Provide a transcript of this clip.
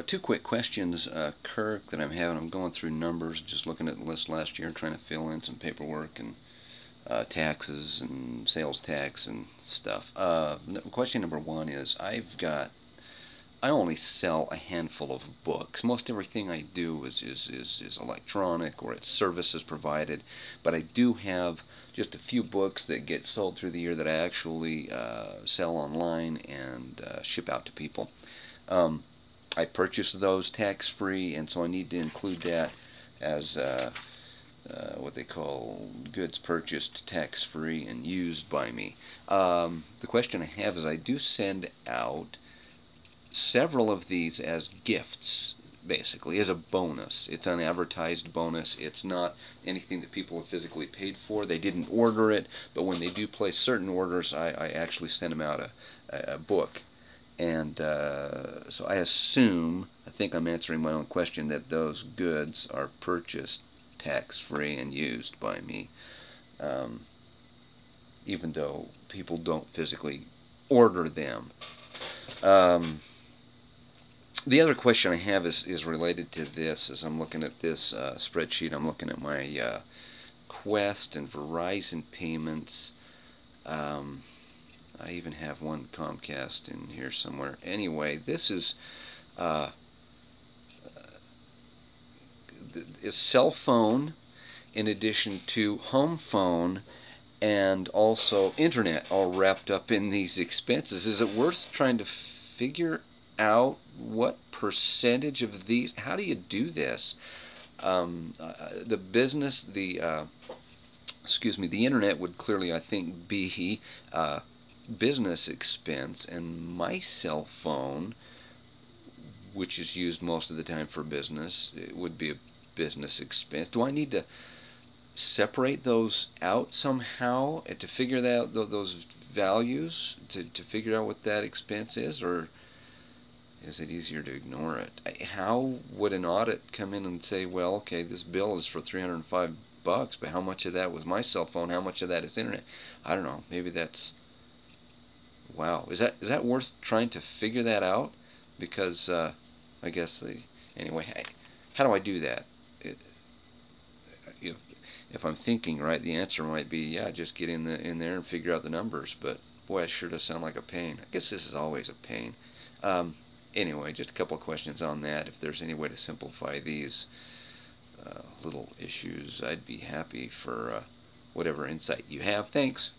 Two quick questions, Kirk, that I'm having. I'm going through numbers, just looking at the list last year, trying to fill in some paperwork and taxes and sales tax and stuff. Question number one is I only sell a handful of books. Most everything I do is electronic or it's services provided, but I do have just a few books that get sold through the year that I actually sell online and ship out to people. Um, I purchase those tax free, and so I need to include that as what they call goods purchased tax free and used by me. The question I have is I do send out several of these as gifts, basically, as a bonus. It's an advertised bonus. It's not anything that people have physically paid for. They didn't order it, but when they do place certain orders, I actually send them out a book. And so I assume, I think I'm answering my own question, that those goods are purchased tax free and used by me, um, even though people don't physically order them. Um, the other question I have is related to this. As I'm looking at this spreadsheet, I'm looking at my Quest and Verizon payments. Um, I even have one Comcast in here somewhere. Anyway, this uh, is cell phone in addition to home phone and also internet all wrapped up in these expenses. Is it worth trying to figure out what percentage of these? How do you do this? The business, the internet would clearly, I think, be business expense, and my cell phone, which is used most of the time for business, it would be a business expense. Do I need to separate those out somehow to figure out those values to figure out what that expense is, or is it easier to ignore it? How would an audit come in and say, well, okay, this bill is for $305, but how much of that was my cell phone? How much of that is internet? I don't know. Maybe that's wow. Is that worth trying to figure that out? Because I guess anyway. How do I do that? It, if, if I'm thinking right, the answer might be yeah, just get in there and figure out the numbers. But boy, it sure does sound like a pain. I guess this is always a pain. Um, anyway, just a couple of questions on that. If there's any way to simplify these little issues, I'd be happy for whatever insight you have. Thanks.